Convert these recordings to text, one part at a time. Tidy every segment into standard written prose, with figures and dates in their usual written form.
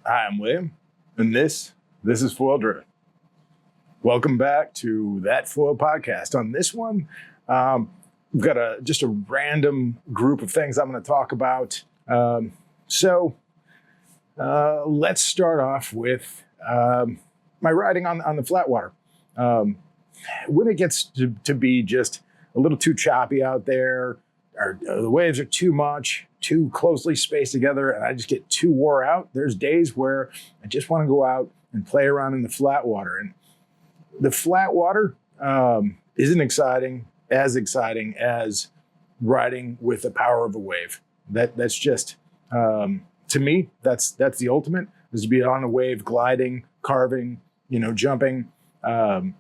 Hi, I'm William, and this is Foil Driven. Welcome back to That Foil Podcast. On this one, we've got just a random group of things I'm going to talk about. Let's start off with my riding on the flat water. When it gets to be just a little too choppy out there, or the waves are too much, too closely spaced together, and I just get too wore out, there's days where I just want to go out and play around in the flat water. And the flat water isn't as exciting as riding with the power of a wave. That's just, to me, that's the ultimate, is to be on a wave, gliding, carving, jumping. So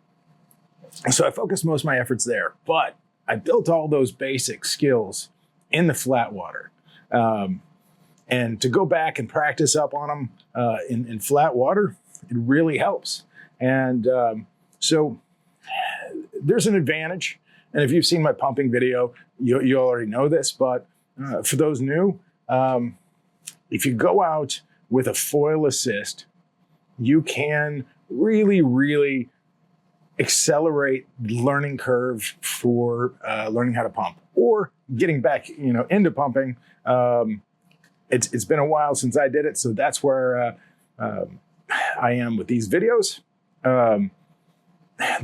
I focus most of my efforts there, but I built all those basic skills in the flat water. And to go back and practice up on them in flat water, it really helps. And so there's an advantage. And if you've seen my pumping video, you already know this, but for those new, if you go out with a foil assist, you can really accelerate the learning curve for learning how to pump or getting back, into pumping. It's been a while since I did it, so that's where I am with these videos. The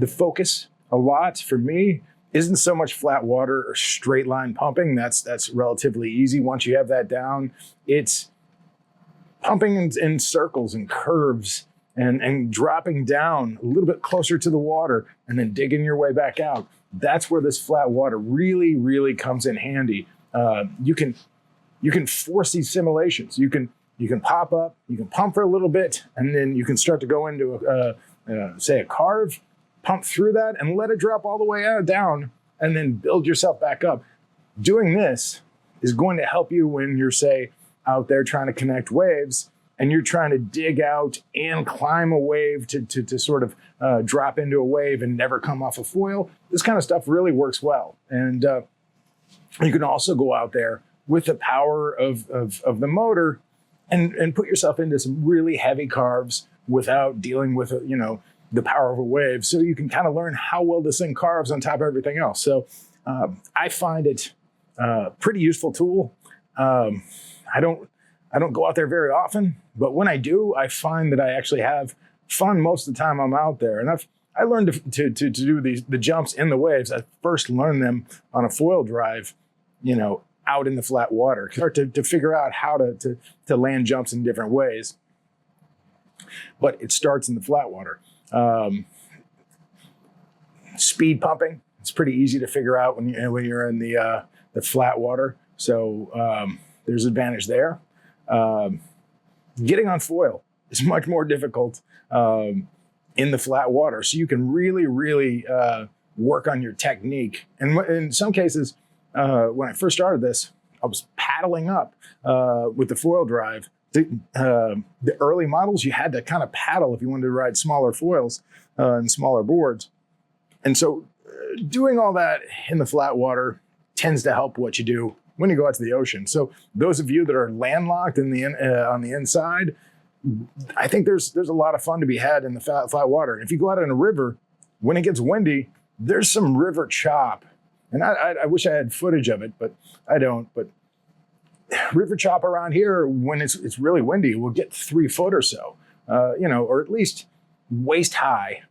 focus a lot for me isn't so much flat water or straight line pumping. That's relatively easy once you have that down. It's pumping in circles and curves and dropping down a little bit closer to the water and then digging your way back out. That's where this flat water really comes in handy. You can force these simulations. You can pop up, you can pump for a little bit, and then you can start to go into say a carve, pump through that and let it drop all the way down and then build yourself back up. Doing this is going to help you when you're, say, out there trying to connect waves and you're trying to dig out and climb a wave to sort of drop into a wave and never come off a foil. This kind of stuff really works well. And you can also go out there with the power of the motor and put yourself into some really heavy carves without dealing with, the power of a wave. So you can kind of learn how well this thing carves on top of everything else. So I find it a pretty useful tool. I don't go out there very often, but when I do, I find that I actually have fun most of the time I'm out there. And I learned to do the jumps in the waves. I first learned them on a foil drive, out in the flat water, start to figure out how to land jumps in different ways. But it starts in the flat water. Speed pumping, it's pretty easy to figure out when you're in the flat water. So there's advantage there. Getting on foil is much more difficult in the flat water. So you can really work on your technique. And in some cases, when I first started this, I was paddling up with the foil drive. The early models, you had to kind of paddle if you wanted to ride smaller foils and smaller boards. And so doing all that in the flat water tends to help what you do when you go out to the ocean. So those of you that are landlocked on the inside, I think there's a lot of fun to be had in the flat water. And if you go out in a river, when it gets windy, there's some river chop. And I wish I had footage of it, but I don't. But river chop around here, when it's really windy, will get 3 foot or so, or at least waist high.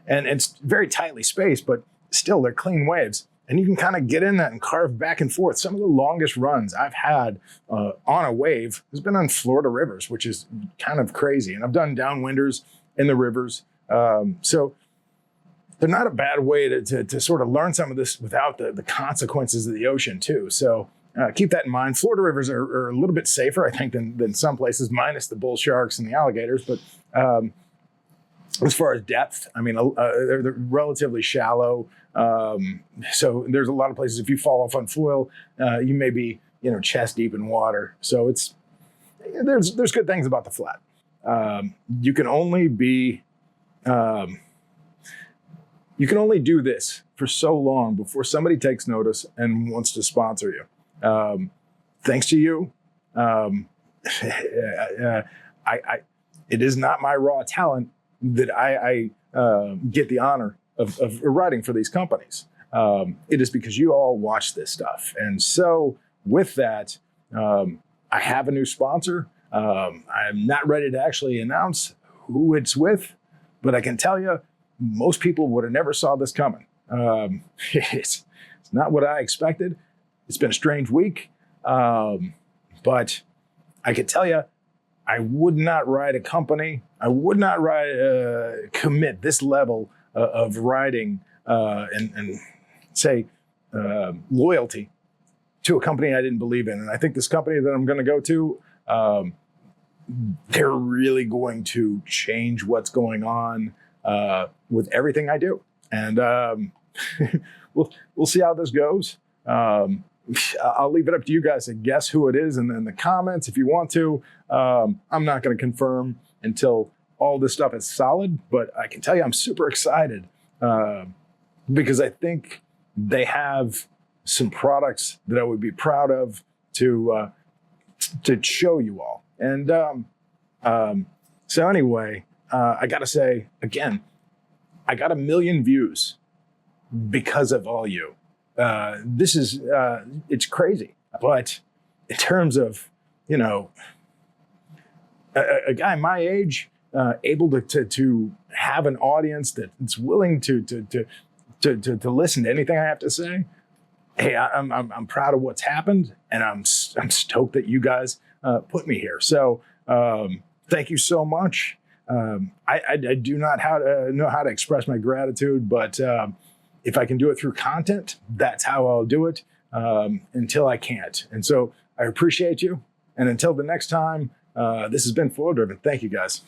And it's very tightly spaced, but still they're clean waves. And you can kind of get in that and carve back and forth. Some of the longest runs I've had on a wave has been on Florida rivers, which is kind of crazy. And I've done downwinders in the rivers. So they're not a bad way to sort of learn some of this without the consequences of the ocean too. So keep that in mind. Florida rivers are a little bit safer, I think, than some places, minus the bull sharks and the alligators. But as far as depth, I mean, they're relatively shallow. So there's a lot of places, if you fall off on foil, you may be, chest deep in water. So there's good things about the flat. You can only do this for so long before somebody takes notice and wants to sponsor you. Thanks to you, I it is not my raw talent that I get the honor of writing for these companies. It is because you all watch this stuff. And so with that, I have a new sponsor. I'm not ready to actually announce who it's with, but I can tell you, most people would have never saw this coming. It's not what I expected. It's been a strange week, but I can tell you, I would not write a company. I would not commit this level of writing and say loyalty to a company I didn't believe in. And I think this company that I'm going to go to, they're really going to change what's going on with everything I do. And we'll see how this goes. I'll leave it up to you guys to guess who it is in the comments if you want to. I'm not going to confirm until all this stuff is solid, but I can tell you I'm super excited because I think they have some products that I would be proud of to show you all. And so anyway, I got to say, again, I got 1 million views because of all you. This is, it's crazy. But in terms of, you know, a guy my age, able to have an audience that's willing to listen to anything I have to say, hey, I'm proud of what's happened, and I'm stoked that you guys put me here. So thank you so much. I do not know how to express my gratitude, but if I can do it through content, that's how I'll do it until I can't. And so I appreciate you. And until the next time, this has been Flow Driven. Thank you, guys.